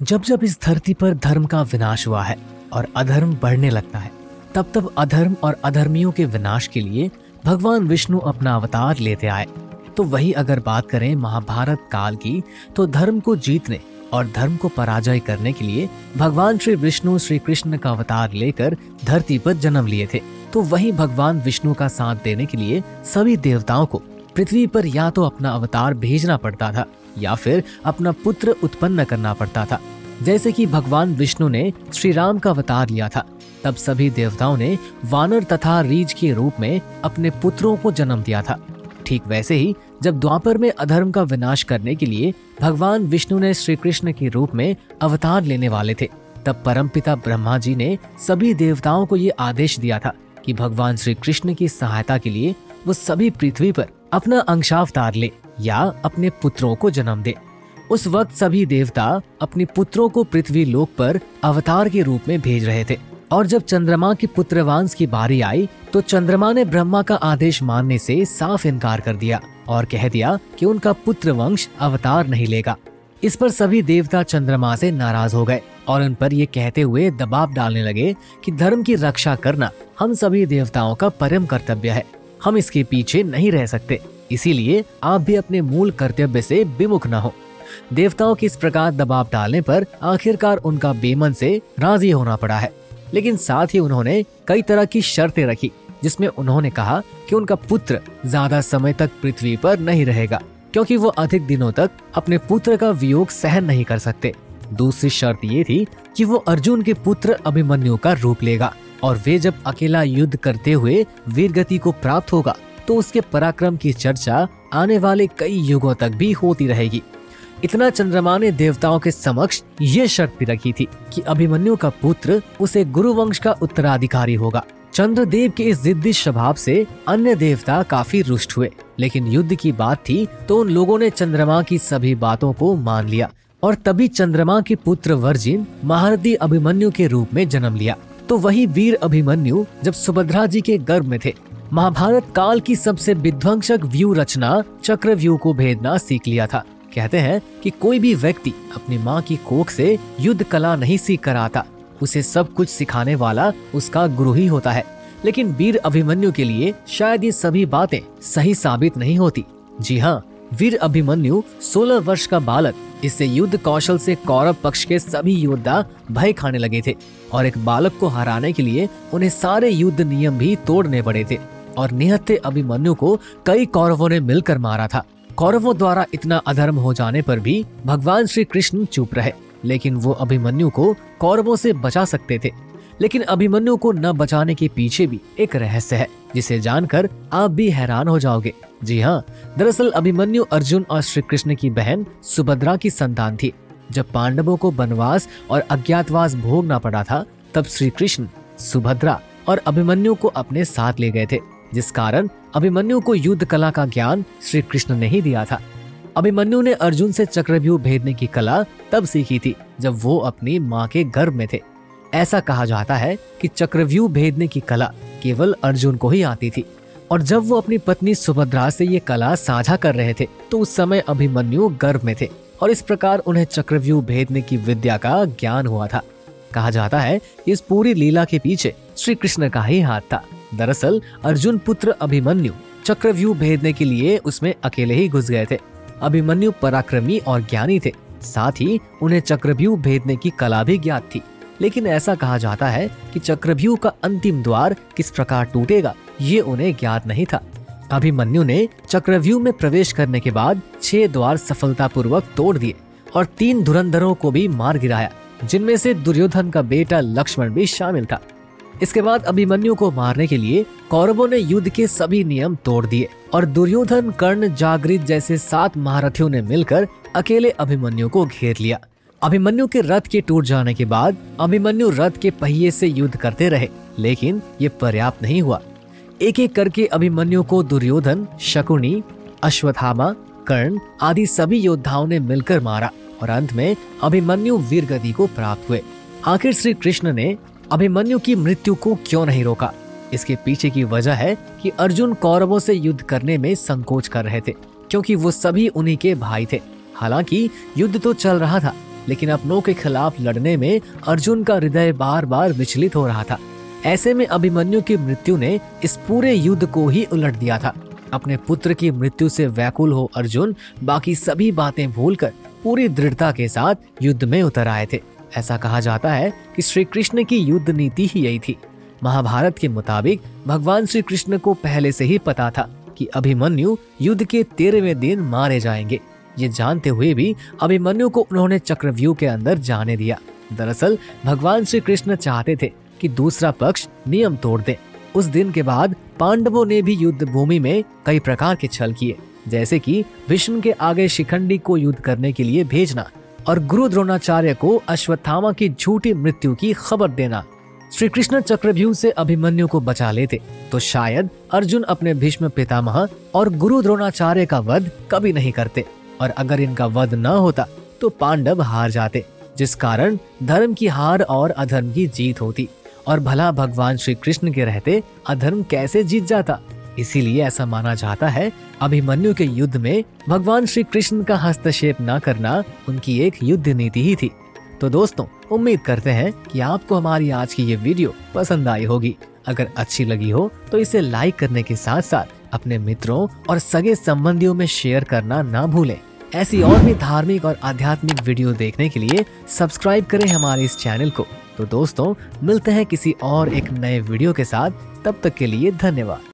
जब जब इस धरती पर धर्म का विनाश हुआ है और अधर्म बढ़ने लगता है, तब तब अधर्म और अधर्मियों के विनाश के लिए भगवान विष्णु अपना अवतार लेते आए। तो वही अगर बात करें महाभारत काल की, तो धर्म को जीतने और धर्म को पराजय करने के लिए भगवान श्री विष्णु श्री कृष्ण का अवतार लेकर धरती पर जन्म लिए थे। तो वही भगवान विष्णु का साथ देने के लिए सभी देवताओं को पृथ्वी पर या तो अपना अवतार भेजना पड़ता था या फिर अपना पुत्र उत्पन्न करना पड़ता था। जैसे कि भगवान विष्णु ने श्री राम का अवतार लिया था, तब सभी देवताओं ने वानर तथा रीछ के रूप में अपने पुत्रों को जन्म दिया था। ठीक वैसे ही जब द्वापर में अधर्म का विनाश करने के लिए भगवान विष्णु ने श्री कृष्ण के रूप में अवतार लेने वाले थे, तब परमपिता ब्रह्मा जी ने सभी देवताओं को ये आदेश दिया था कि भगवान श्री कृष्ण की सहायता के लिए वो सभी पृथ्वी पर अपना अंशावतार ले या अपने पुत्रों को जन्म दे। उस वक्त सभी देवता अपने पुत्रों को पृथ्वी लोक पर अवतार के रूप में भेज रहे थे। और जब चंद्रमा की पुत्रवंश की बारी आई तो चंद्रमा ने ब्रह्मा का आदेश मानने से साफ इनकार कर दिया और कह दिया कि उनका पुत्र वंश अवतार नहीं लेगा। इस पर सभी देवता चंद्रमा से नाराज हो गए और उन पर ये कहते हुए दबाव डालने लगे कि धर्म की रक्षा करना हम सभी देवताओं का परम कर्तव्य है, हम इसके पीछे नहीं रह सकते, इसीलिए आप भी अपने मूल कर्तव्य से विमुख न हो। देवताओं के इस प्रकार दबाव डालने पर आखिरकार उनका बेमन से राजी होना पड़ा है, लेकिन साथ ही उन्होंने कई तरह की शर्तें रखी, जिसमें उन्होंने कहा कि उनका पुत्र ज्यादा समय तक पृथ्वी पर नहीं रहेगा, क्योंकि वो अधिक दिनों तक अपने पुत्र का वियोग सहन नहीं कर सकते। दूसरी शर्त ये थी कि वो अर्जुन के पुत्र अभिमन्यु का रूप लेगा और वे जब अकेला युद्ध करते हुए वीरगति को प्राप्त होगा तो उसके पराक्रम की चर्चा आने वाले कई युगों तक भी होती रहेगी। इतना चंद्रमा ने देवताओं के समक्ष ये शर्त भी रखी थी कि अभिमन्यु का पुत्र उसे गुरुवंश का उत्तराधिकारी होगा। चंद्रदेव के इस जिद्दी स्वभाव से अन्य देवता काफी रुष्ट हुए, लेकिन युद्ध की बात थी तो उन लोगों ने चंद्रमा की सभी बातों को मान लिया और तभी चंद्रमा के पुत्र वर्जिन महारथी अभिमन्यु के रूप में जन्म लिया। तो वही वीर अभिमन्यु जब सुभद्रा जी के गर्भ में थे, महाभारत काल की सबसे विध्वंसक व्यू रचना चक्रव्यूह को भेदना सीख लिया था। कहते हैं कि कोई भी व्यक्ति अपनी माँ की कोख से युद्ध कला नहीं सीख कर आता, उसे सब कुछ सिखाने वाला उसका गुरु ही होता है। लेकिन वीर अभिमन्यु के लिए शायद ये सभी बातें सही साबित नहीं होती। जी हाँ, वीर अभिमन्यु 16 वर्ष का बालक, इससे युद्ध कौशल से कौरव पक्ष के सभी योद्धा भय खाने लगे थे और एक बालक को हराने के लिए उन्हें सारे युद्ध नियम भी तोड़ने पड़े थे और निहत्थे अभिमन्यु को कई कौरवों ने मिलकर मारा था। कौरवों द्वारा इतना अधर्म हो जाने पर भी भगवान श्री कृष्ण चुप रहे, लेकिन वो अभिमन्यु को कौरवों से बचा सकते थे। लेकिन अभिमन्यु को न बचाने के पीछे भी एक रहस्य है, जिसे जानकर आप भी हैरान हो जाओगे। जी हाँ, दरअसल अभिमन्यु अर्जुन और श्री कृष्ण की बहन सुभद्रा की संतान थी। जब पांडवों को वनवास और अज्ञातवास भोगना पड़ा था, तब श्री कृष्ण, सुभद्रा और अभिमन्यु को अपने साथ ले गए थे, जिस कारण अभिमन्यु को युद्ध कला का ज्ञान श्री कृष्ण ने ही दिया था। अभिमन्यु ने अर्जुन से चक्रव्यूह भेदने की कला तब सीखी थी जब वो अपनी माँ के गर्भ में थे। ऐसा कहा जाता है कि चक्रव्यूह भेदने की कला केवल अर्जुन को ही आती थी और जब वो अपनी पत्नी सुभद्रा से ये कला साझा कर रहे थे तो उस समय अभिमन्यु गर्भ में थे और इस प्रकार उन्हें चक्रव्यूह भेदने की विद्या का ज्ञान हुआ था। कहा जाता है इस पूरी लीला के पीछे श्री कृष्ण का ही हाथ था। दरअसल अर्जुन पुत्र अभिमन्यु चक्रव्यूह भेदने के लिए उसमें अकेले ही घुस गए थे। अभिमन्यु पराक्रमी और ज्ञानी थे, साथ ही उन्हें चक्रव्यूह भेदने की कला भी ज्ञात थी। लेकिन ऐसा कहा जाता है कि चक्रव्यूह का अंतिम द्वार किस प्रकार टूटेगा ये उन्हें ज्ञात नहीं था। अभिमन्यु ने चक्रव्यूह में प्रवेश करने के बाद 6 द्वार सफलतापूर्वक तोड़ दिए और 3 धुरंधरों को भी मार गिराया, जिनमें से दुर्योधन का बेटा लक्ष्मण भी शामिल था। इसके बाद अभिमन्यु को मारने के लिए कौरवों ने युद्ध के सभी नियम तोड़ दिए और दुर्योधन, कर्ण, जागृत जैसे 7 महारथियों ने मिलकर अकेले अभिमन्यु को घेर लिया। अभिमन्यु के रथ के टूट जाने के बाद अभिमन्यु रथ के पहिए से युद्ध करते रहे, लेकिन ये पर्याप्त नहीं हुआ। एक एक करके अभिमन्यु को दुर्योधन, शकुनी, अश्वत्थामा, कर्ण आदि सभी योद्धाओं ने मिलकर मारा और अंत में अभिमन्यु वीरगति को प्राप्त हुए। आखिर श्री कृष्ण ने अभिमन्यु की मृत्यु को क्यों नहीं रोका? इसके पीछे की वजह है कि अर्जुन कौरवों से युद्ध करने में संकोच कर रहे थे, क्योंकि वो सभी उन्हीं के भाई थे। हालांकि युद्ध तो चल रहा था, लेकिन अपनों के खिलाफ लड़ने में अर्जुन का हृदय बार बार विचलित हो रहा था। ऐसे में अभिमन्यु की मृत्यु ने इस पूरे युद्ध को ही उलट दिया था। अपने पुत्र की मृत्यु से व्याकुल हो अर्जुन बाकी सभी बातें भूलकर पूरी दृढ़ता के साथ युद्ध में उतर आए थे। ऐसा कहा जाता है कि श्री कृष्ण की युद्ध नीति ही यही थी। महाभारत के मुताबिक भगवान श्री कृष्ण को पहले से ही पता था कि अभिमन्यु युद्ध के 13वें दिन मारे जाएंगे। ये जानते हुए भी अभिमन्यु को उन्होंने चक्रव्यूह के अंदर जाने दिया। दरअसल भगवान श्री कृष्ण चाहते थे कि दूसरा पक्ष नियम तोड़ दे। उस दिन के बाद पांडवों ने भी युद्ध भूमि में कई प्रकार के छल किए, जैसे कि भीष्म के आगे शिखंडी को युद्ध करने के लिए भेजना और गुरु द्रोणाचार्य को अश्वत्थामा की झूठी मृत्यु की खबर देना। श्री कृष्ण चक्रव्यूह से अभिमन्यु को बचा लेते तो शायद अर्जुन अपने भीष्म पितामह और गुरु द्रोणाचार्य का वध कभी नहीं करते, और अगर इनका वध न होता तो पांडव हार जाते, जिस कारण धर्म की हार और अधर्म की जीत होती। और भला भगवान श्री कृष्ण के रहते अधर्म कैसे जीत जाता। इसीलिए ऐसा माना जाता है अभिमन्यु के युद्ध में भगवान श्री कृष्ण का हस्तक्षेप न करना उनकी एक युद्ध नीति ही थी। तो दोस्तों, उम्मीद करते हैं कि आपको हमारी आज की ये वीडियो पसंद आई होगी। अगर अच्छी लगी हो तो इसे लाइक करने के साथ साथ अपने मित्रों और सगे संबंधियों में शेयर करना ना भूलें। ऐसी और भी धार्मिक और आध्यात्मिक वीडियो देखने के लिए सब्सक्राइब करें हमारे इस चैनल को। तो दोस्तों, मिलते हैं किसी और एक नए वीडियो के साथ। तब तक के लिए धन्यवाद।